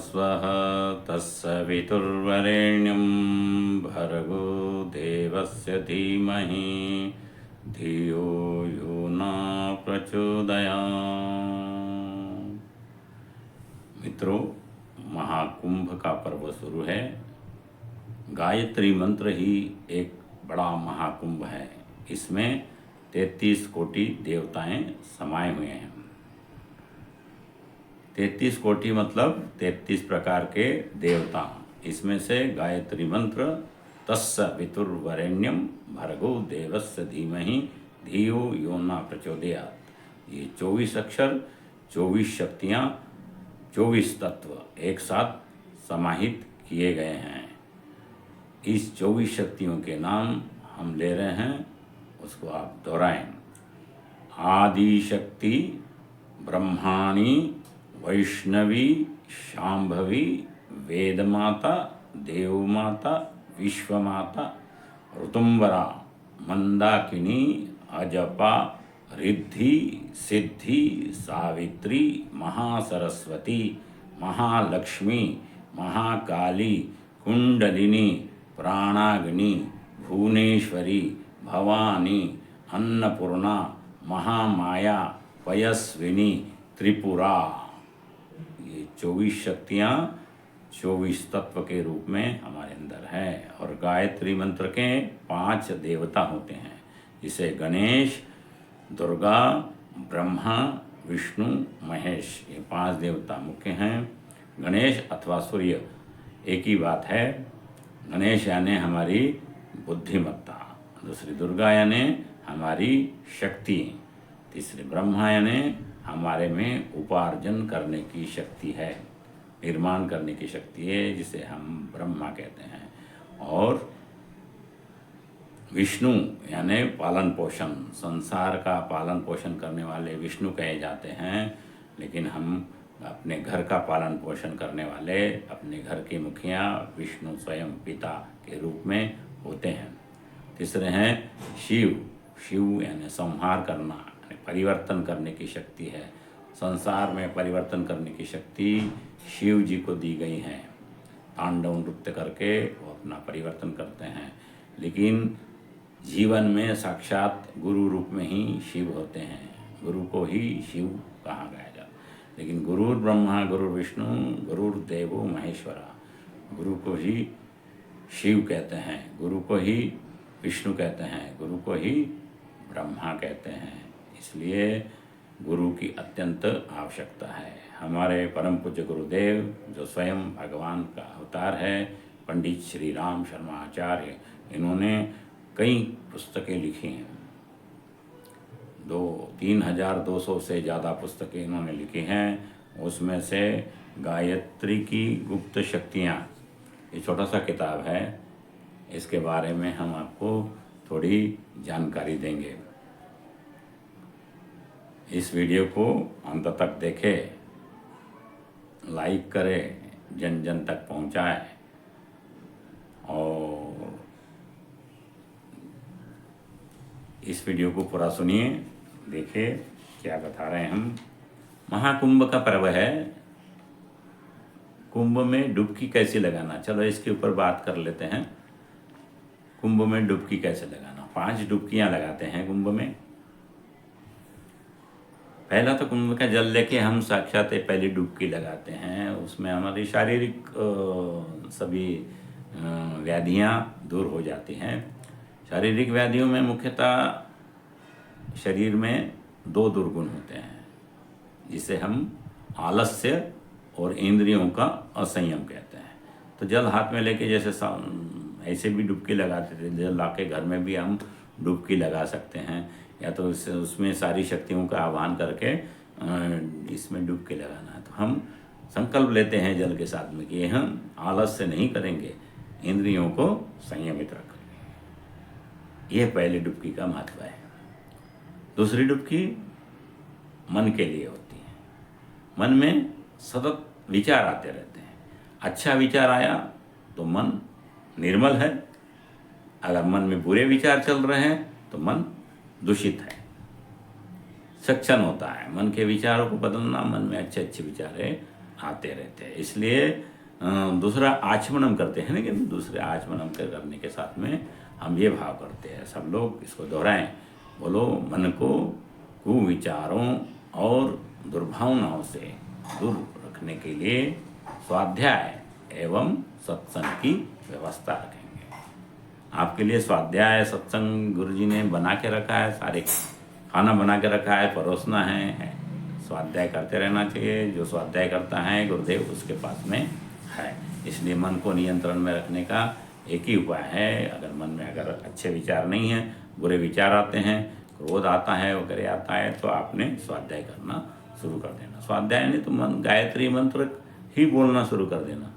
स्वः तत्सवितुर्वरेण्यं भर्गो देवस्य धीमहि धियो यो न प्रचोदयात्। मित्रों, महाकुंभ का पर्व शुरू है। गायत्री मंत्र ही एक बड़ा महाकुंभ है। इसमें 33 कोटि देवताएं समाये हुए हैं। 33 कोटि मतलब 33 प्रकार के देवता। इसमें से गायत्री मंत्र तस्य वितुर्वरेण्यम भर्गो देवस्य धीमहि धियो यो न प्रचोदयात्, ये 24 अक्षर, 24 शक्तियाँ, 24 तत्व एक साथ समाहित किए गए हैं। इस 24 शक्तियों के नाम हम ले रहे हैं, उसको आप दोहराएं। आदि शक्ति, ब्रह्माणी, वैष्णवी, शांभवी, वेदमाता, देवमाता, विश्वमाता, ऋतुंबरा, मंदाकिनी, अजपा, रिद्धि, सिद्धि, सावित्री, महासरस्वती, महालक्ष्मी, महाकाली, कुंडलिनी, प्राणाग्नि, भुवनेश्वरी, भवानी, अन्नपूर्णा, महामाया, पयस्विनी, त्रिपुरा। ये 24 शक्तियाँ 24 तत्व के रूप में हमारे अंदर है। और गायत्री मंत्र के 5 देवता होते हैं, जिसे गणेश, दुर्गा, ब्रह्मा, विष्णु, महेश, ये 5 देवता मुख्य हैं। गणेश अथवा सूर्य एक ही बात है। गणेश यानी हमारी बुद्धिमत्ता, दूसरी दुर्गा यानी हमारी शक्ति, तीसरी ब्रह्मा यानी हमारे में उपार्जन करने की शक्ति है, निर्माण करने की शक्ति है, जिसे हम ब्रह्मा कहते हैं। और विष्णु यानी पालन पोषण, संसार का पालन पोषण करने वाले विष्णु कहे जाते हैं। लेकिन हम अपने घर का पालन पोषण करने वाले, अपने घर के मुखिया विष्णु स्वयं पिता के रूप में होते हैं। तीसरे हैं शिव। शिव यानी संहार करना, परिवर्तन करने की शक्ति है। संसार में परिवर्तन करने की शक्ति शिव जी को दी गई है। तांडव नृत्य करके वो अपना परिवर्तन करते हैं। लेकिन जीवन में साक्षात गुरु रूप में ही शिव होते हैं। गुरु को ही शिव कहा गया जाता है। लेकिन गुरुर ब्रह्मा, गुरु विष्णु, गुरुर देवो महेश्वरा। गुरु को ही शिव कहते हैं, गुरु को ही विष्णु कहते हैं, गुरु को ही ब्रह्मा कहते हैं। इसलिए गुरु की अत्यंत आवश्यकता है। हमारे परम पूज्य गुरुदेव, जो स्वयं भगवान का अवतार है, पंडित श्री राम शर्मा आचार्य, इन्होंने कई पुस्तकें लिखी हैं। 3200 से ज़्यादा पुस्तकें इन्होंने लिखी हैं। उसमें से गायत्री की गुप्त शक्तियाँ, ये छोटा सा किताब है। इसके बारे में हम आपको थोड़ी जानकारी देंगे। इस वीडियो को अंत तक देखें, लाइक करें, जन जन तक पहुंचाएं और इस वीडियो को पूरा सुनिए, देखिए क्या बता रहे हैं हम। महाकुंभ का पर्व है। कुंभ में डुबकी कैसे लगाना, चलो इसके ऊपर बात कर लेते हैं। कुंभ में डुबकी कैसे लगाना। 5 डुबकियां लगाते हैं कुंभ में। पहला तो कुंभ का जल लेके हम साक्षात पहली डुबकी लगाते हैं। उसमें हमारी शारीरिक सभी व्याधियां दूर हो जाती हैं। शारीरिक व्याधियों में मुख्यतः शरीर में 2 दुर्गुण होते हैं, जिसे हम आलस्य और इंद्रियों का असंयम कहते हैं। तो जल हाथ में लेके जैसे ऐसे भी डुबकी लगाते थे, जल लाके घर में भी हम डुबकी लगा सकते हैं, या तो उसमें सारी शक्तियों का आह्वान करके इसमें डुबकी लगाना है। तो हम संकल्प लेते हैं जल के साथ में कि हम आलस्य नहीं करेंगे, इंद्रियों को संयमित रखेंगे। यह पहली डुबकी का महत्व है। दूसरी डुबकी मन के लिए होती है। मन में सतत विचार आते रहते हैं। अच्छा विचार आया तो मन निर्मल है, अगर मन में बुरे विचार चल रहे हैं तो मन दूषित है, सक्षम होता है। मन के विचारों को बदलना, मन में अच्छे अच्छे विचार आते रहते हैं। इसलिए दूसरा आचमनम करते हैं, लेकिन दूसरे आचमनम करने के साथ में हम ये भाव करते हैं, सब लोग इसको दोहराएं, बोलो, मन को कुविचारों और दुर्भावनाओं से दूर रखने के लिए स्वाध्याय एवं सत्संग की व्यवस्था रखेंगे। आपके लिए स्वाध्याय सत्संग गुरु जी ने बना के रखा है, सारे खाना बना के रखा है, परोसना है। स्वाध्याय करते रहना चाहिए। जो स्वाध्याय करता है गुरुदेव उसके पास में है। इसलिए मन को नियंत्रण में रखने का एक ही उपाय है। अगर मन में अगर अच्छे विचार नहीं है, बुरे विचार आते हैं, क्रोध आता है, वगैरह आता है, तो आपने स्वाध्याय करना शुरू कर देना। स्वाध्याय नहीं तो मन गायत्री मंत्र ही बोलना शुरू कर देना।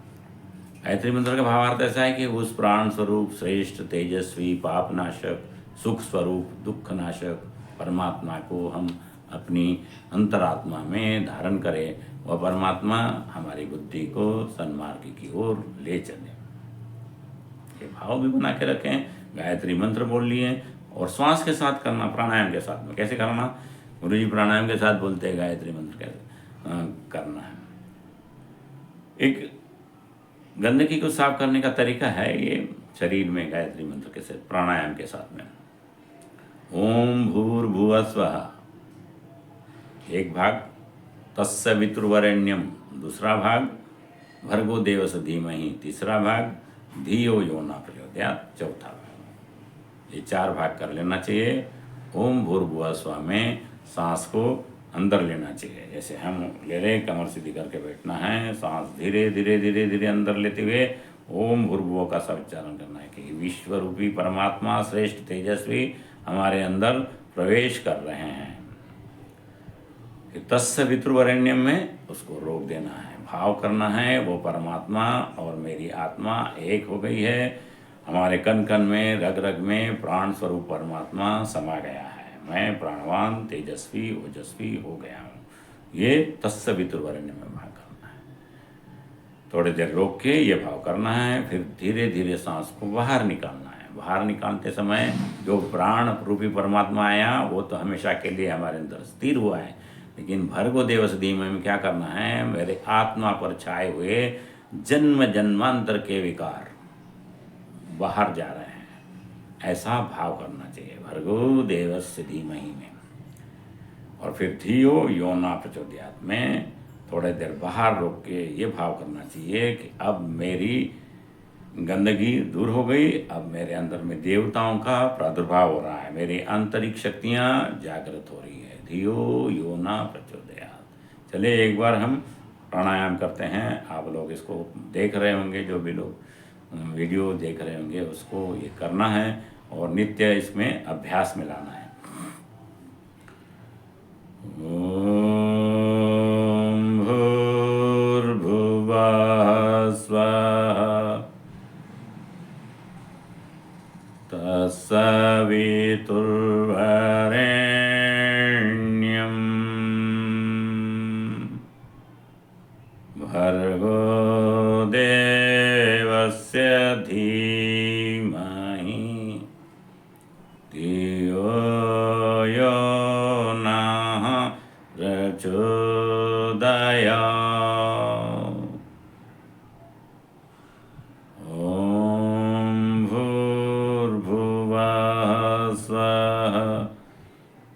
गायत्री मंत्र का भावार्थ ऐसा है कि उस प्राण स्वरूप श्रेष्ठ तेजस्वी पापनाशक सुख स्वरूप दुख नाशक परमात्मा को हम अपनी अंतरात्मा में धारण करें। वह परमात्मा हमारी बुद्धि को सन्मार्ग की ओर ले चले। ये भाव भी बना के रखें। गायत्री मंत्र बोल लिए और श्वास के साथ करना, प्राणायाम के साथ में। कैसे करना? गुरु जी प्राणायाम के साथ बोलते हैं गायत्री मंत्र कैसे करना है। एक गंदगी को साफ करने का तरीका है ये शरीर में गायत्री मंत्र के साथ, प्राणायाम के साथ में। ओम भूर्भुवः स्वः एक भाग, तस्य वितुर्वरेण्यम दूसरा भाग, भर्गो देवस्य धीमहि तीसरा भाग, धियो यो न प्रचोदयात् चौथा भाग। ये 4 भाग कर लेना चाहिए। ओम भूर्भुवः स्वः में सांस को अंदर लेना चाहिए। जैसे हम ले रहे, कमर सीधी करके बैठना है, सांस धीरे धीरे धीरे धीरे अंदर लेते हुए ओम भूर्भुवः का सब उच्चारण करना है कि विश्व रूपी परमात्मा श्रेष्ठ तेजस्वी हमारे अंदर प्रवेश कर रहे हैं। तस्य वितुर्वरेण्यम में उसको रोक देना है, भाव करना है वो परमात्मा और मेरी आत्मा एक हो गई है। हमारे कण कण में रग रग में प्राण स्वरूप परमात्मा समा गया है। मैं प्राणवान तेजस्वी ओजस्वी हो गया हूँ। ये तस्य वितुर्वरेण्यम में भाव करना है। थोड़ी देर रोक के ये भाव करना है, फिर धीरे धीरे सांस को बाहर निकालना है। बाहर निकालते समय जो प्राण रूपी परमात्मा आया वो तो हमेशा के लिए हमारे अंदर स्थिर हुआ है, लेकिन भर्गो देवस्य धीमहि में क्या करना है? मेरे आत्मा पर छाए हुए जन्म जन्मांतर के विकार बाहर जा रहे हैं, ऐसा भाव करना चाहिए भर्गो देवस्य धीमहि में। और फिर धियो यो न प्रचोदयात् में थोड़ी देर बाहर रोक के ये भाव करना चाहिए कि अब मेरी गंदगी दूर हो गई, अब मेरे अंदर में देवताओं का प्रादुर्भाव हो रहा है, मेरी आंतरिक शक्तियाँ जागृत हो रही है। धियो यो न प्रचोदयात्। चले एक बार हम प्राणायाम करते हैं। आप लोग इसको देख रहे होंगे, जो भी लोग वीडियो देख रहे होंगे उसको ये करना है और नित्य इसमें अभ्यास में लाना है। ओम भूर्भुवः स्वः तस्य वितुर्वरेण्यम भर्गो देवस्य धीमहि धियो यो नः प्रचोदयात्। ओम भूर्भुवः स्वः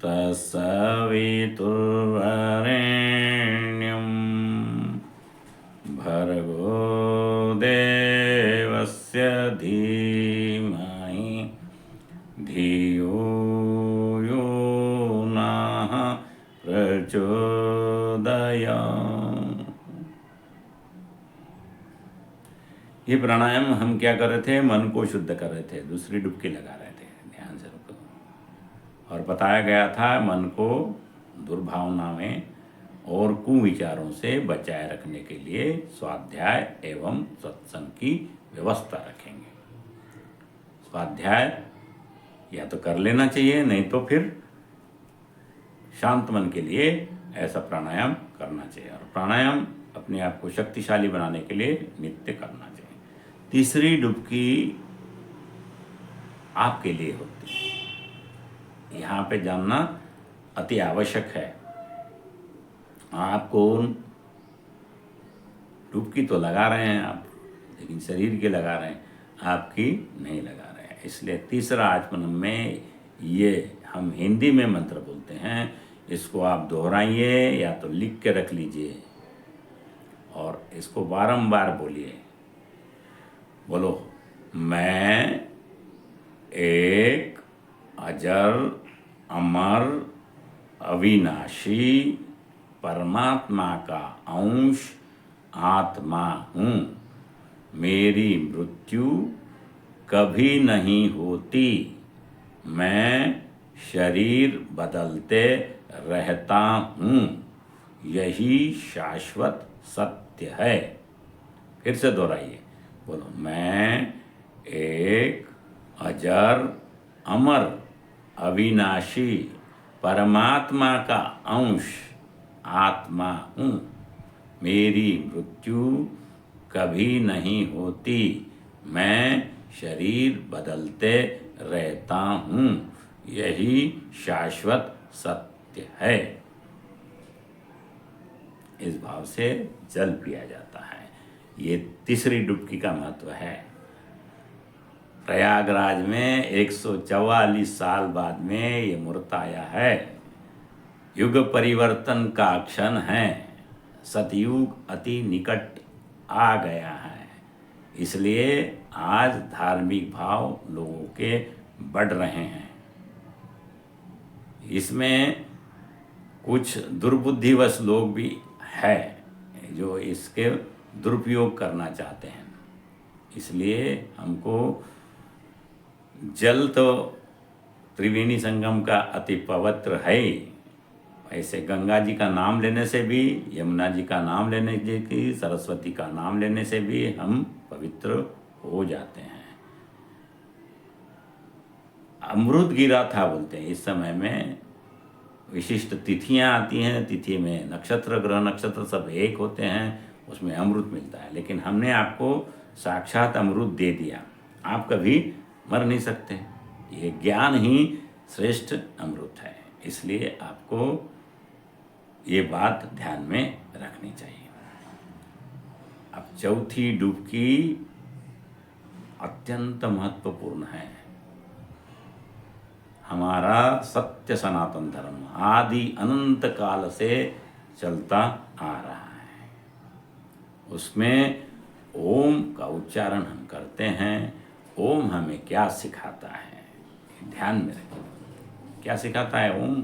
तस्य वितुर्वरेण्यम भर्गो देवस्य धीमहि धियो यो नः प्रचोदयात्। ये प्राणायाम हम क्या कर रहे थे? मन को शुद्ध कर रहे थे, दूसरी डुबकी लगा रहे थे। ध्यान से रुको। और बताया गया था मन को दुर्भावना में और कुविचारों से बचाए रखने के लिए स्वाध्याय एवं सत्संग की व्यवस्था रखेंगे। स्वाध्याय या तो कर लेना चाहिए, नहीं तो फिर शांत मन के लिए ऐसा प्राणायाम करना चाहिए। और प्राणायाम अपने आप को शक्तिशाली बनाने के लिए नित्य करना चाहिए। तीसरी डुबकी आपके लिए होती है, यहाँ पे जानना अति आवश्यक है। आपको डुबकी तो लगा रहे हैं आप, लेकिन शरीर की लगा रहे हैं, आपकी नहीं लगा रहे हैं। इसलिए तीसरा आचमन में ये हम हिंदी में मंत्र बोलते हैं, इसको आप दोहराइए या तो लिख के रख लीजिए और इसको बारंबार बोलिए। बोलो, मैं एक अजर अमर अविनाशी परमात्मा का अंश आत्मा हूँ। मेरी मृत्यु कभी नहीं होती। मैं शरीर बदलते रहता हूँ। यही शाश्वत सत्य है। फिर से दोहराइए। बोलो, मैं एक अजर अमर अविनाशी परमात्मा का अंश आत्मा हूँ। मेरी मृत्यु कभी नहीं होती। मैं शरीर बदलते रहता हूँ। यही शाश्वत सत्य है। इस भाव से जल पिया जाता है। ये तीसरी डुबकी का महत्व है। प्रयागराज में 144 साल बाद में ये मूर्त आया है। युग परिवर्तन का क्षण है। सतयुग अति निकट आ गया है। इसलिए आज धार्मिक भाव लोगों के बढ़ रहे हैं। इसमें कुछ दुर्बुद्धिवश लोग भी है जो इसके दुरुपयोग करना चाहते हैं। इसलिए हमको जल तो त्रिवेणी संगम का अति पवित्र है। ऐसे गंगा जी का नाम लेने से भी, यमुना जी का नाम लेने से, सरस्वती का नाम लेने से भी हम पवित्र हो जाते हैं। अमृत गिरा था बोलते हैं। इस समय में विशिष्ट तिथियां आती हैं। तिथि में नक्षत्र, ग्रह नक्षत्र सब एक होते हैं, उसमें अमृत मिलता है। लेकिन हमने आपको साक्षात अमृत दे दिया। आप कभी मर नहीं सकते। ये ज्ञान ही श्रेष्ठ अमृत है। इसलिए आपको ये बात ध्यान में रखनी चाहिए। अब चौथी डुबकी अत्यंत महत्वपूर्ण है। हमारा सत्य सनातन धर्म आदि अनंत काल से चलता आ रहा है। उसमें ओम का उच्चारण हम करते हैं। ओम हमें क्या सिखाता है, ध्यान में रखिए। क्या सिखाता है ओम?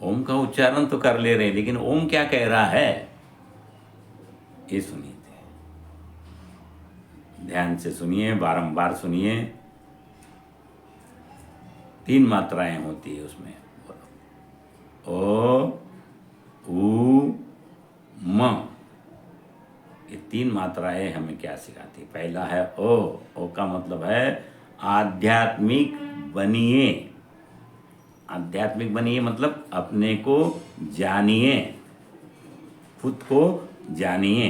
ओम का उच्चारण तो कर ले रहे हैं, लेकिन ओम क्या कह रहा है ये सुनिए। ध्यान से सुनिए, बारंबार सुनिए। 3 मात्राएं होती है उसमें। ओ, उ, म। ये 3 मात्राएं हमें क्या सिखाती है? पहला है ओ। ओ का मतलब है आध्यात्मिक बनिए। आध्यात्मिक बनिए मतलब अपने को जानिए, खुद को जानिए।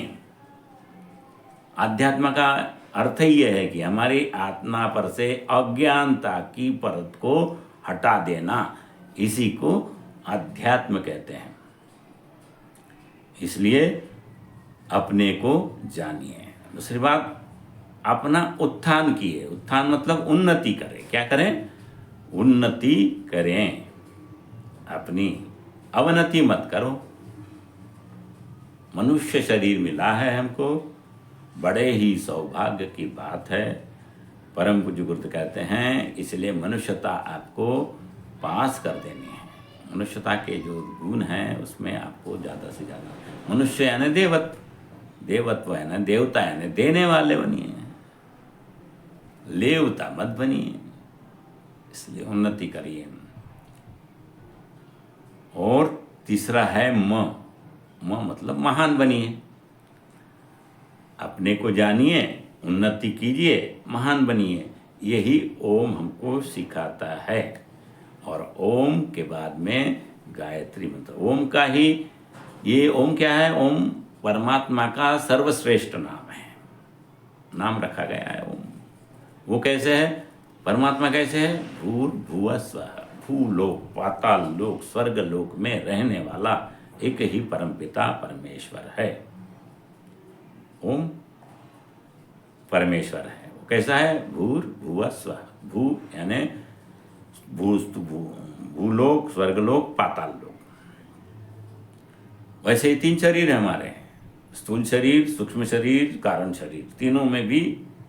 अध्यात्म का अर्थ ही यह है कि हमारी आत्मा पर से अज्ञानता की परत को हटा देना। इसी को अध्यात्म कहते हैं। इसलिए अपने को जानिए। दूसरी बात, अपना उत्थान किए। उत्थान मतलब उन्नति करें। क्या करें? उन्नति करें। अपनी अवनति मत करो। मनुष्य शरीर मिला है हमको, बड़े ही सौभाग्य की बात है। परम पूज्य गुरु कहते हैं, इसलिए मनुष्यता आपको पास कर देनी है। मनुष्यता के जो गुण हैं उसमें आपको ज़्यादा से ज़्यादा, मनुष्य यानी देवत्व, देवत्व है ना, देवता यानी देने वाले बनिए, लेवता मत बनिए। इसलिए उन्नति करिए। और तीसरा है म। म मतलब महान बनिए। अपने को जानिए, उन्नति कीजिए, महान बनिए। यही ओम हमको सिखाता है। और ओम के बाद में गायत्री मंत्र। ओम का ही, ये ओम क्या है? ओम परमात्मा का सर्वश्रेष्ठ नाम है। नाम रखा गया है ओम। वो कैसे है? परमात्मा कैसे है? भूर्भुवः स्वः। भूलोक, पाताल लोक, स्वर्ग लोक में रहने वाला एक ही परमपिता परमेश्वर है। ओम परमेश्वर है। वो कैसा है? भूर्भुवः स्वः। भू यानी भूलोक, स्वर्गलोक, पाताल लोक। वैसे ही 3 शरीर है हमारे, स्थूल शरीर, सूक्ष्म शरीर, कारण शरीर। तीनों में भी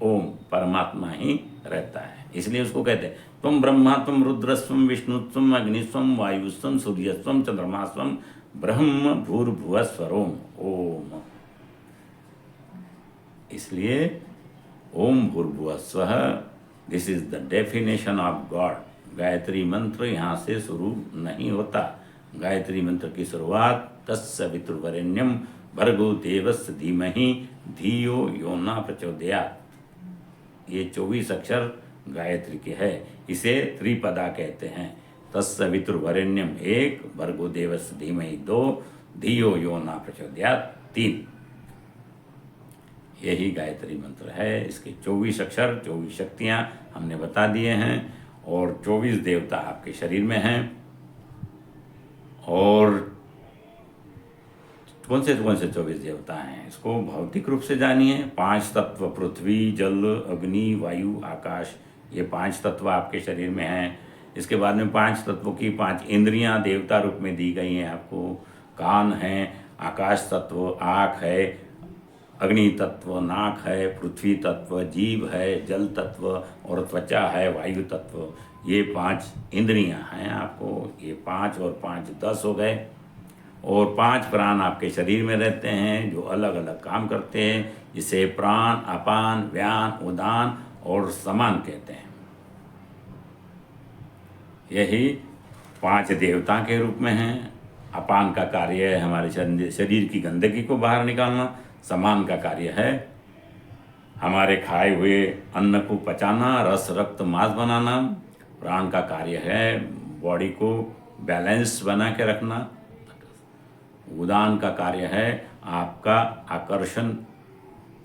ओम परमात्मा ही रहता है। इसलिए उसको कहते हैं त्वं ब्रह्मा त्वं रुद्रस्वं विष्णुत्वं अग्निस्वं वायुस्वं सूर्यस्वं चंद्रमास्वं ब्रह्म भूर्भुवः स्वरोम ओम। इसलिए ओम भूर्भुवः स्वः, this is the definition of God. Gayatri मंत्र यहाँ से शुरू नहीं होता। गायत्री मंत्र की शुरुआत तत्सवितुर्वरेण्यम भर्गो देवस्य धीमहि धियो यो न प्रचोदयात्। ये 24 अक्षर गायत्री के है। इसे त्रिपदा कहते हैं। तत्सवितुर्वरेण्यम 1, भर्गो देवस्य धीमहि 2, धियो यो न प्रचोदयात् 3। यही गायत्री मंत्र है। इसके 24 अक्षर, 24 शक्तियाँ हमने बता दिए हैं और 24 देवता आपके शरीर में हैं। और कौन से 24 देवता हैं इसको भौतिक रूप से जानिए। 5 तत्व पृथ्वी, जल, अग्नि, वायु, आकाश, ये 5 तत्व आपके शरीर में हैं। इसके बाद में 5 तत्वों की 5 इंद्रियां देवता रूप में दी गई हैं आपको। कान है, आकाश तत्व, आँख है, अग्नि तत्व, नाक है, पृथ्वी तत्व, जीव है, जल तत्व और त्वचा है, वायु तत्व। ये 5 इंद्रियां हैं आपको। ये 5 और 5 10 हो गए। और 5 प्राण आपके शरीर में रहते हैं जो अलग अलग काम करते हैं, जिसे प्राण, अपान, व्यान, उदान और समान कहते हैं। यही 5 देवता के रूप में हैं। अपान का कार्य है हमारे शरीर की गंदगी को बाहर निकालना। समान का कार्य है हमारे खाए हुए अन्न को पचाना, रस, रक्त, मांस बनाना। प्राण का कार्य है बॉडी को बैलेंस बना के रखना। उदान का कार्य है आपका आकर्षण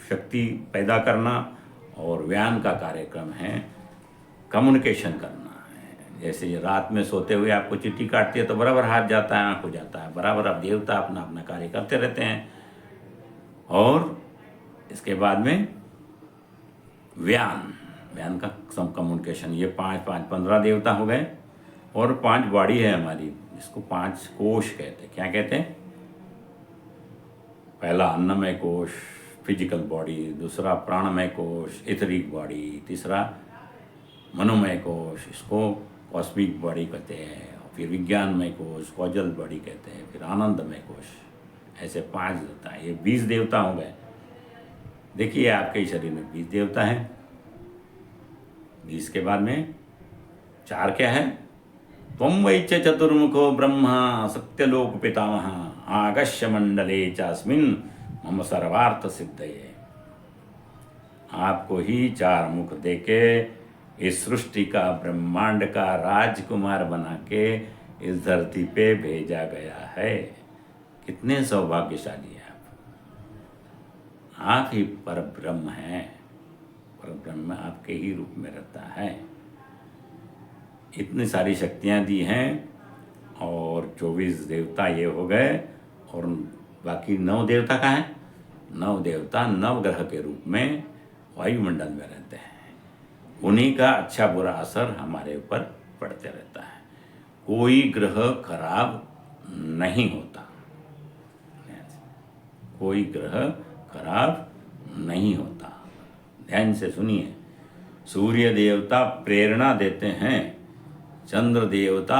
शक्ति पैदा करना। और व्यान का कार्यक्रम है कम्युनिकेशन करना है। जैसे रात में सोते हुए आपको चिट्ठी काटती है तो बराबर हाथ जाता है, आँख हो जाता है, बराबर आप देवता अपना अपना कार्य करते रहते हैं। और इसके बाद में व्यान का सम कम्युनिकेशन। ये 5 5 15 देवता हो गए। और 5 बॉडी है हमारी, इसको 5 कोश कहते हैं। क्या कहते हैं? पहला अन्नमय कोश, फिजिकल बॉडी। दूसरा प्राणमय कोश, इथरिक बॉडी। तीसरा मनोमय कोश, इसको कॉस्मिक बॉडी कहते हैं। फिर विज्ञानमय कोश, कॉजल बॉडी कहते हैं। फिर आनंदमय कोश। ऐसे 5 होता है। ये 20 देवता हो गए। देखिए आपके शरीर में 20 देवता हैं। 20 के बाद में 4 क्या है? त्वं वै च चतुर्मुखो ब्रह्मा सत्यलोक पितामहः आगस्य मंडले चास्मिन् मम सर्वार्थ सिद्धये। आपको ही 4 मुख देके इस सृष्टि का, ब्रह्मांड का राजकुमार बना के इस धरती पे भेजा गया है। कितने सौभाग्यशाली हैं आप ही पर ब्रह्म हैं। पर ब्रह्म आपके ही रूप में रहता है। इतनी सारी शक्तियाँ दी हैं। और 24 देवता ये हो गए। और बाकी 9 देवता कहाँ हैं? 9 देवता नवग्रह के रूप में वायुमंडल में रहते हैं। उन्हीं का अच्छा बुरा असर हमारे ऊपर पड़ते रहता है। कोई ग्रह खराब नहीं होता। कोई ग्रह खराब नहीं होता। ध्यान से सुनिए। सूर्य देवता प्रेरणा देते हैं, चंद्र देवता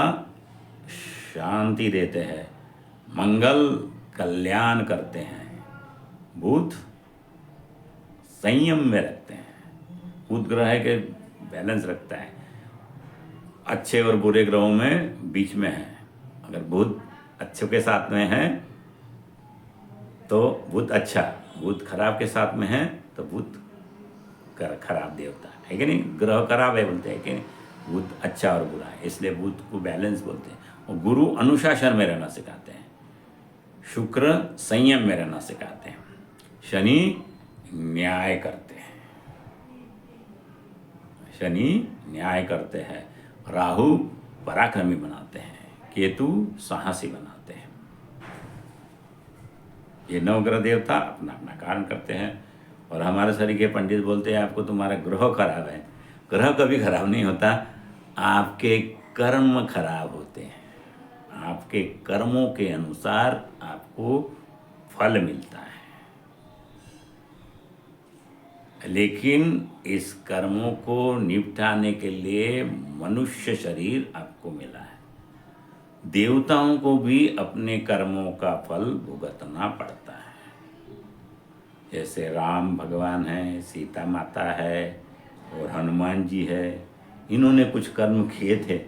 शांति देते हैं, मंगल कल्याण करते हैं, बुध संयम में रखते हैं। बुध ग्रह है कि बैलेंस रखता है। अच्छे और बुरे ग्रहों में बीच में है। अगर बुध अच्छों के साथ में है तो बुध अच्छा, बुध खराब के साथ में है तो बुध खराब देवता है कि नहीं? ग्रह खराब है बोलते हैं कि बुध अच्छा और बुरा है, इसलिए बुध को बैलेंस बोलते हैं। और गुरु अनुशासन में रहना सिखाते हैं, शुक्र संयम में रहना सिखाते हैं, शनि न्याय करते हैं। शनि न्याय करते हैं, राहु पराक्रमी बनाते हैं, केतु साहसी बनाते हैं। ये नवग्रह देवता अपना अपना कारण करते हैं। और हमारे शरीर के पंडित बोलते हैं आपको तुम्हारा ग्रह खराब है। ग्रह कभी खराब नहीं होता, आपके कर्म खराब होते हैं। आपके कर्मों के अनुसार आपको फल मिलता है। लेकिन इस कर्मों को निपटाने के लिए मनुष्य शरीर आपको मिला है। देवताओं को भी अपने कर्मों का फल भुगतना पड़ता है। जैसे राम भगवान हैं, सीता माता है और हनुमान जी है, इन्होंने कुछ कर्म किए थे,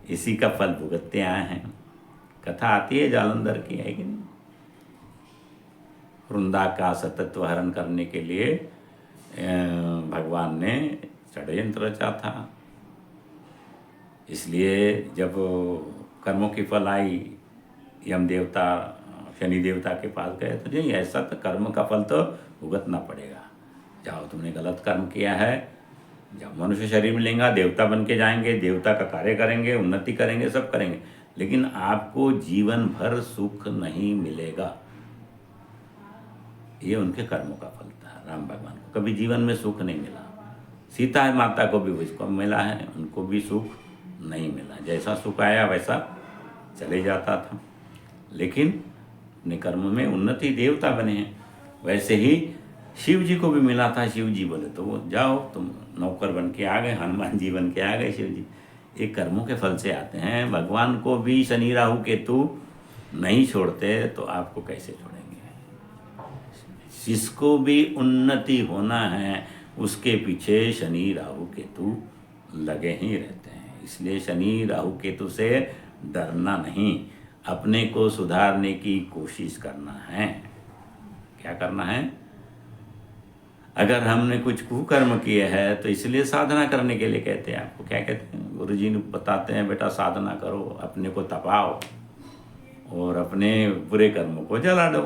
इसी का फल भुगतते आए हैं। कथा आती है जालंधर की, है कि नहीं? वृंदा का सतत्व हरण करने के लिए भगवान ने षड्यंत्र रचा था। इसलिए जब कर्मों की फल आई, यम देवता शनि देवता के पास गए तो जी ऐसा तो कर्म का फल तो भुगतना पड़ेगा। जाओ, तुमने गलत कर्म किया है, जब मनुष्य शरीर में लेंगे देवता बन के जाएंगे, देवता का कार्य करेंगे, उन्नति करेंगे, सब करेंगे, लेकिन आपको जीवन भर सुख नहीं मिलेगा। ये उनके कर्मों का फल था। राम भगवान को कभी जीवन में सुख नहीं मिला, सीता माता को भी उसको मिला है, उनको भी सुख नहीं मिला। जैसा सुख आया वैसा चले जाता था, लेकिन अपने कर्म में उन्नति, देवता बने हैं। वैसे ही शिव जी को भी मिला था। शिव जी बोले तो वो जाओ तुम नौकर बन के आ गए, हनुमान जी बन के आ गए शिव जी। ये कर्मों के फल से आते हैं। भगवान को भी शनि राहु केतु नहीं छोड़ते तो आपको कैसे छोड़ेंगे? जिसको भी उन्नति होना है उसके पीछे शनि राहु केतु लगे ही रहते हैं। इसलिए शनि राहु केतु से डरना नहीं, अपने को सुधारने की कोशिश करना है। क्या करना है? अगर हमने कुछ कुकर्म किए हैं तो इसलिए साधना करने के लिए कहते हैं। आपको क्या कहते हैं? गुरु जी बताते हैं बेटा साधना करो, अपने को तपाओ और अपने बुरे कर्मों को जला दो,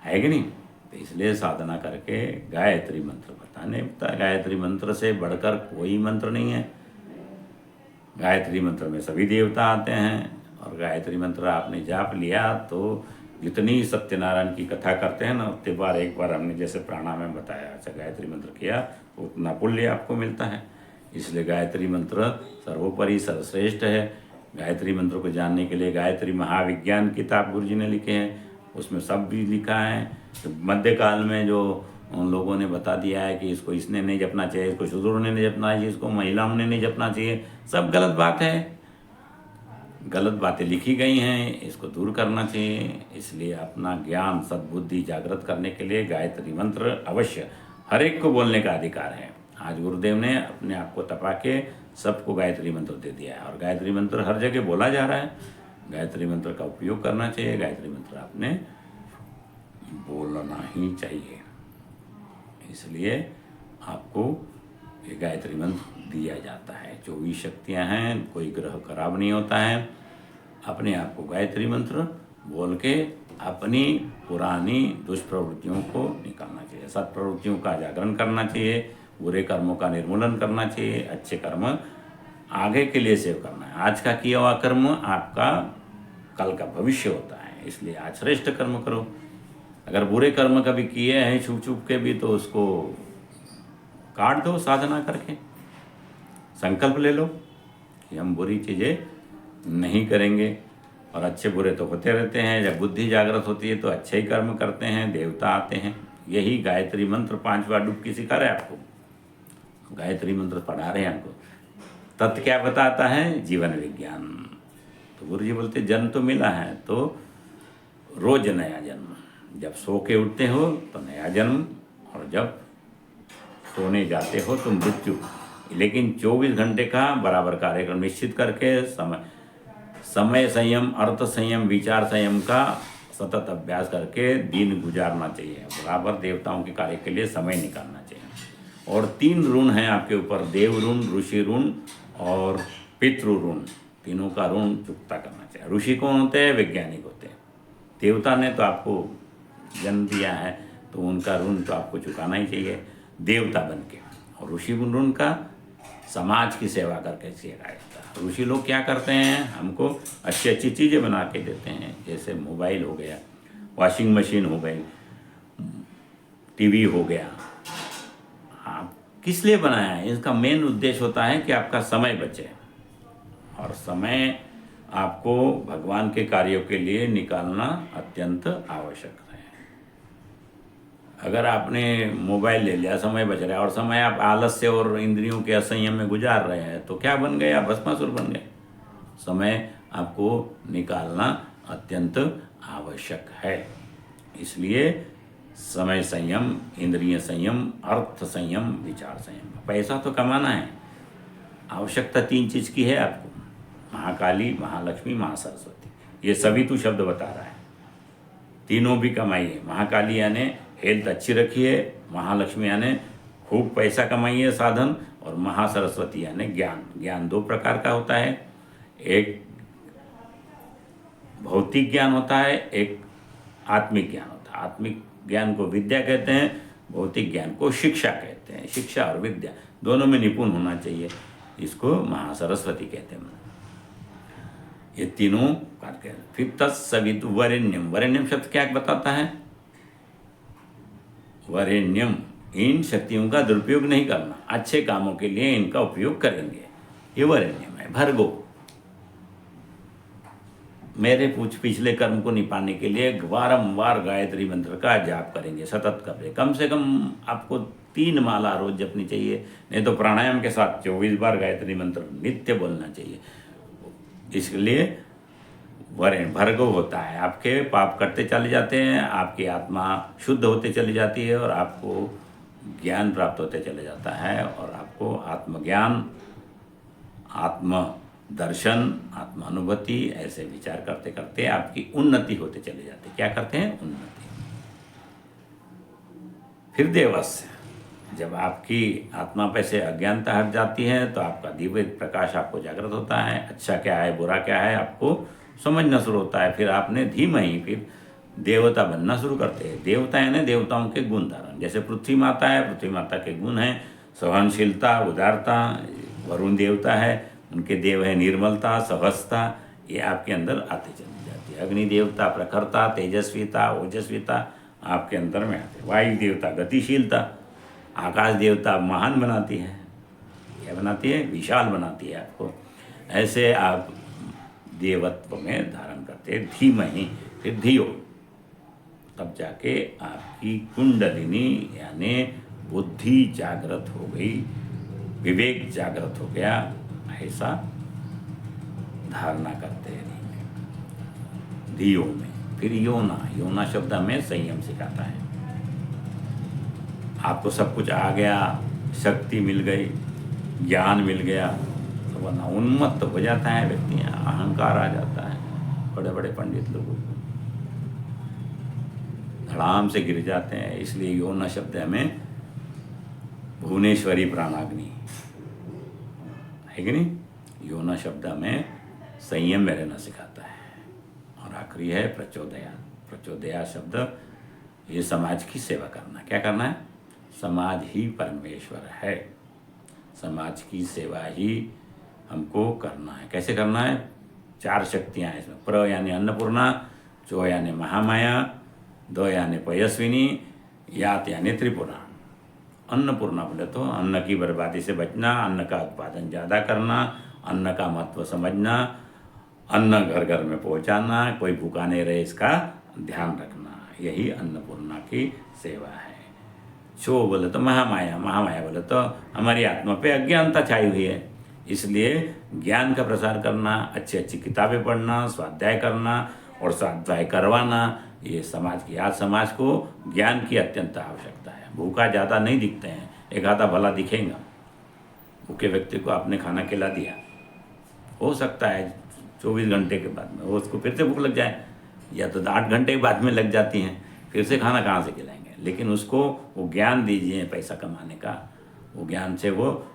है कि नहीं? तो इसलिए साधना करके गायत्री मंत्र बताने होता है। गायत्री मंत्र से बढ़कर कोई मंत्र नहीं है। गायत्री मंत्र में सभी देवता आते हैं, और गायत्री मंत्र आपने जाप लिया तो जितनी सत्यनारायण की कथा करते हैं ना, उतने बार एक बार हमने जैसे प्राणायाम में बताया, अच्छा गायत्री मंत्र किया तो उतना पुण्य आपको मिलता है। इसलिए गायत्री मंत्र सर्वोपरि सर्वश्रेष्ठ है। गायत्री मंत्र को जानने के लिए गायत्री महाविज्ञान किताब गुरु जी ने लिखे हैं, उसमें सब भी लिखा है। तो मध्यकाल में जो उन लोगों ने बता दिया है कि इसको इसने नहीं जपना चाहिए, इसको शूद्रों ने नहीं जपना चाहिए, इसको महिलाओं ने नहीं जपना चाहिए, सब गलत बात है। गलत बातें लिखी गई हैं, इसको दूर करना चाहिए। इसलिए अपना ज्ञान सद्बुद्धि जागृत करने के लिए गायत्री मंत्र अवश्य हर एक को बोलने का अधिकार है। आज गुरुदेव ने अपने आप को तपा के सबको गायत्री मंत्र दे दिया है, और गायत्री मंत्र हर जगह बोला जा रहा है। गायत्री मंत्र का उपयोग करना चाहिए। गायत्री मंत्र आपने बोलना ही चाहिए। इसलिए आपको ये गायत्री मंत्र दिया जाता है। 24 शक्तियाँ हैं, कोई ग्रह खराब नहीं होता है। अपने आप को गायत्री मंत्र बोल के अपनी पुरानी दुष्प्रवृत्तियों को निकालना चाहिए, सत्प्रवृत्तियों का जागरण करना चाहिए, बुरे कर्मों का निर्मूलन करना चाहिए, अच्छे कर्म आगे के लिए सेव करना है। आज का किया हुआ कर्म आपका कल का भविष्य होता है, इसलिए आज श्रेष्ठ कर्म करो। अगर बुरे कर्म कभी किए हैं छुप छुप के भी, तो उसको काट दो साधना करके। संकल्प ले लो कि हम बुरी चीज़ें नहीं करेंगे, और अच्छे बुरे तो होते रहते हैं। जब बुद्धि जागृत होती है तो अच्छे ही कर्म करते हैं, देवता आते हैं। यही गायत्री मंत्र 5 बार डुबकी सिखा रहे हैं आपको, गायत्री मंत्र पढ़ा रहे हैं हमको। तत्व क्या बताता है? जीवन विज्ञान। तो गुरु जी बोलते जन्म तो मिला है तो रोज नया जन्म। जब सो के उठते हो तो नया जन्म, और जब सोने जाते हो तो मृत्यु। लेकिन 24 घंटे का बराबर कार्यक्रम निश्चित करके समय संयम, अर्थ संयम, विचार संयम का सतत अभ्यास करके दिन गुजारना चाहिए। बराबर देवताओं के कार्य के लिए समय निकालना चाहिए। और 3 ऋण हैं आपके ऊपर, देव ऋण, ऋषि ऋण और पितृ ऋण। तीनों का ऋण चुकता करना चाहिए। ऋषि कौन होते हैं? वैज्ञानिक होते हैं। देवता ने तो आपको जन्म दिया है तो उनका ऋण तो आपको चुकाना ही चाहिए देवता बन के। और ऋषि ऋण का समाज की सेवा करके चुकाया जाता है। ऋषि लोग क्या करते हैं? हमको अच्छी अच्छी चीज़ें बना के देते हैं। जैसे मोबाइल हो गया, वॉशिंग मशीन हो गई, टीवी हो गया। आप किस लिए बनाया है? इसका मेन उद्देश्य होता है कि आपका समय बचे, और समय आपको भगवान के कार्यों के लिए निकालना अत्यंत आवश्यक है। अगर आपने मोबाइल ले लिया, समय बच रहा है, और समय आप आलस्य और इंद्रियों के असंयम में गुजार रहे हैं, तो क्या बन गए? आप भस्मासुर बन गए। समय आपको निकालना अत्यंत आवश्यक है। इसलिए समय संयम, इंद्रिय संयम, अर्थ संयम, विचार संयम। पैसा तो कमाना है, आवश्यकता 3 चीज़ की है आपको: महाकाली, महालक्ष्मी, महासरस्वती। ये सभी तू शब्द बता रहा है। तीनों भी कमाइए। महाकाली यानी हेल्थ अच्छी रखिए, महालक्ष्मी यानी खूब पैसा कमाइए साधन, और महासरस्वती यानी ज्ञान। ज्ञान 2 प्रकार का होता है, एक भौतिक ज्ञान होता है, एक आत्मिक ज्ञान होता है। आत्मिक ज्ञान को विद्या कहते हैं, भौतिक ज्ञान को शिक्षा कहते हैं। शिक्षा और विद्या दोनों में निपुण होना चाहिए, इसको महासरस्वती कहते हैं। ये तीनों कार्य। फिर तत्सवितु वरेण्यम। वरेण्यम शब्द क्या बताता है? वरेण्यम, इन शक्तियों का दुरुपयोग नहीं करना, अच्छे कामों के लिए इनका उपयोग करेंगे, ये वरेण्यम है। भर्गो, मेरे पिछले कर्म को निपाने के लिए बारंबार गायत्री मंत्र का जाप करेंगे, सतत करें। कम से कम आपको 3 माला रोज जपनी चाहिए, नहीं तो प्राणायाम के साथ 24 बार गायत्री मंत्र नित्य बोलना चाहिए। इसलिए भर्गव होता है, आपके पाप करते चले जाते हैं, आपकी आत्मा शुद्ध होते चली जाती है, और आपको ज्ञान प्राप्त होते चले जाता है, और आपको आत्मज्ञान, आत्म दर्शन, आत्म अनुभूति, ऐसे विचार करते करते आपकी उन्नति होते चले जाते। क्या करते हैं? उन्नति। फिर देवस्य, जब आपकी आत्मा पे से अज्ञानता हट जाती है तो आपका दिव्य प्रकाश आपको जागृत होता है। अच्छा क्या है, बुरा क्या है, आपको समझना शुरू होता है। फिर आपने धीमहि फिर देवता बनना शुरू करते हैं। देवता यानी देवताओं के गुण धारण। जैसे पृथ्वी माता है, पृथ्वी माता के गुण हैं सहनशीलता, उदारता। वरुण देवता है, उनके देव है निर्मलता, सहजता। ये आपके अंदर आते चली जाती है। अग्नि देवता प्रखरता, तेजस्विता, ओजस्विता आपके अंदर में आते। वायु देवता गतिशीलता, आकाश देवता महान बनाती है। क्या बनाती है? विशाल बनाती है आपको। ऐसे आप देवत्व में धारण करते हैं। धीमहि, फिर धियो, तब जाके आपकी कुंडलिनी यानी बुद्धि जागृत हो गई, विवेक जागृत हो गया। ऐसा धारणा करते हैं धियो में। फिर योना, योना शब्द हमें संयम सिखाता है। आपको सब कुछ आ गया, शक्ति मिल गई, ज्ञान मिल गया, तो वरना उन्मत्त हो जाता है व्यक्ति, अहंकार आ जाता है। बड़े बड़े पंडित लोगों को धड़ाम से गिर जाते हैं। इसलिए योना शब्द हमें भुवनेश्वरी प्राणाग्नि है कि नहीं? योना शब्द हमें संयम में रहना सिखाता है। और आखिरी है प्रचोदया। प्रचोदया शब्द ये समाज की सेवा करना। क्या करना है? समाज ही परमेश्वर है, समाज की सेवा ही हमको करना है। कैसे करना है? 4 शक्तियाँ हैं इसमें। प्र यानी अन्नपूर्णा, चो यानी महामाया, दो यानी पयस्विनी, यात यानी त्रिपुरा। अन्नपूर्णा बोले तो अन्न की बर्बादी से बचना, अन्न का उत्पादन ज़्यादा करना, अन्न का महत्व समझना, अन्न घर घर में पहुंचाना, कोई भूखा नहीं रहे इसका ध्यान रखना, यही अन्नपूर्णा की सेवा है। शो बोले तो महामाया, महामाया बोले तो हमारी आत्मा पे अज्ञानता छाई हुई है। इसलिए ज्ञान का प्रसार करना, अच्छी अच्छी किताबें पढ़ना, स्वाध्याय करना और स्वाध्याय करवाना, ये समाज की, आज समाज को ज्ञान की अत्यंत आवश्यकता है। भूखा ज़्यादा नहीं दिखते हैं, एक आधा भला दिखेगा। भूखे व्यक्ति को आपने खाना खिला दिया, हो सकता है 24 घंटे के बाद में वो उसको फिर से भूख लग जाए, या तो 8 घंटे के बाद में लग जाती हैं, फिर से खाना कहाँ से खिलाएंगे। लेकिन उसको वो ज्ञान दीजिए पैसा कमाने का, वो ज्ञान से वो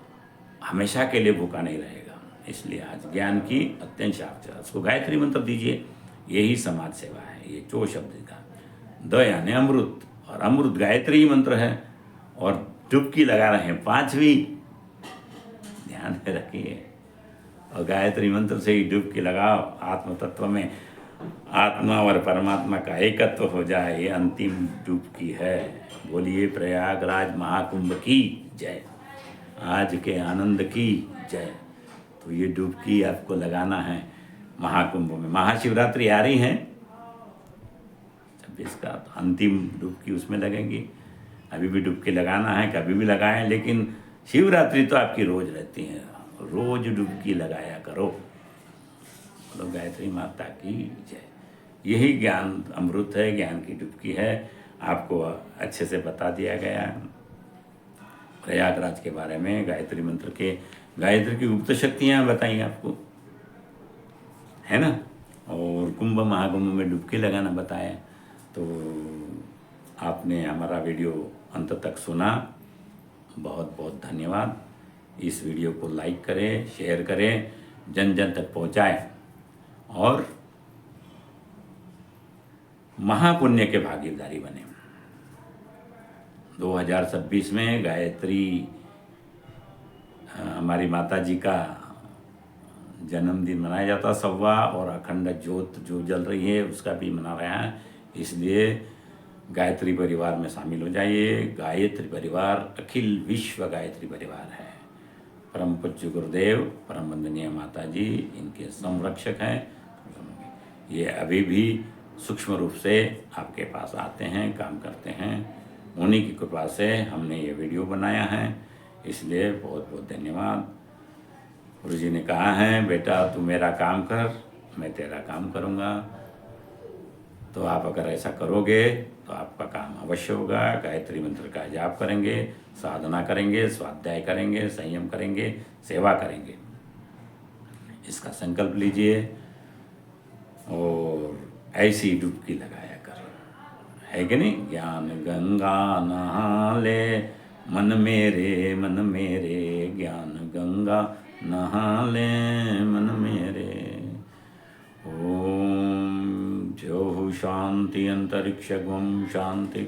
हमेशा के लिए भूखा नहीं रहेगा। इसलिए आज ज्ञान की अत्यंत आवश्यकता, उसको गायत्री मंत्र दीजिए, यही समाज सेवा है। ये चो शब्द का द यानी अमृत, और अमृत गायत्री मंत्र है। और डुबकी लगा रहे हैं 5वीं, ध्यान में रखिए। और गायत्री मंत्र से ही डुबकी लगाओ, आत्म तत्व में आत्मा और परमात्मा का एकत्व हो जाए, ये अंतिम डुबकी है। बोलिए प्रयागराज महाकुंभ की जय, आज के आनंद की जय। तो ये डुबकी आपको लगाना है महाकुंभ में। महाशिवरात्रि आ रही है 26 का, तो अंतिम डुबकी उसमें लगेगी। अभी भी डुबकी लगाना है, कभी भी लगाएं, लेकिन शिवरात्रि तो आपकी रोज रहती है, रोज डुबकी लगाया करो। बोलो गायत्री माता की जय। यही ज्ञान अमृत है, ज्ञान की डुबकी है। आपको अच्छे से बता दिया गया प्रयागराज के बारे में, गायत्री मंत्र के, गायत्री की गुप्त शक्तियाँ बताई आपको, है ना। और कुंभ महाकुंभ में डुबकी लगाना बताया। तो आपने हमारा वीडियो अंत तक सुना, बहुत बहुत धन्यवाद। इस वीडियो को लाइक करें, शेयर करें, जन जन तक पहुंचाएं और महापुण्य के भागीदारी बने। 2026 में गायत्री हमारी माता जी का जन्मदिन मनाया जाता 100वां, और अखंड ज्योत जो जल रही है उसका भी मना रहे हैं। इसलिए गायत्री परिवार में शामिल हो जाइए। गायत्री परिवार अखिल विश्व गायत्री परिवार है। परम पूज्य गुरुदेव, परम वंदनीय माता जी इनके संरक्षक हैं। ये अभी भी सूक्ष्म रूप से आपके पास आते हैं, काम करते हैं। उन्हीं की कृपा से हमने ये वीडियो बनाया है, इसलिए बहुत बहुत धन्यवाद। गुरु जी ने कहा है, बेटा तू मेरा काम कर, मैं तेरा काम करूँगा। तो आप अगर ऐसा करोगे तो आपका काम अवश्य होगा। गायत्री मंत्र का जाप करेंगे, साधना करेंगे, स्वाध्याय करेंगे, संयम करेंगे, सेवा करेंगे, इसका संकल्प लीजिए और ऐसी डुबकी लगाया कर, है कि नहीं। ज्ञान गंगा नहा ले मन मेरे, ज्ञान गंगा नहा ले मन मेरे। ओम ज्योः शांति अंतरिक्षं शांति,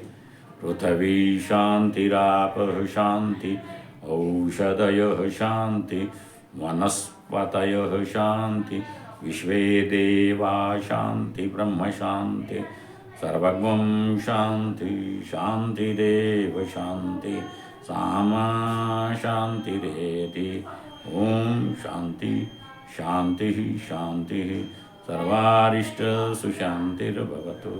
पृथ्वी शांतिरापः शांति, औषधयः शांति, वनस्पतयः शांति, विश्वे देवा शांति, ब्रह्म शांति, सर्वगं शांति, शांतिरेव शांति, सामा शांतिरेति। ओम शांति शांति शांति, सर्वारिष्ट सुशांतिर्भवतु।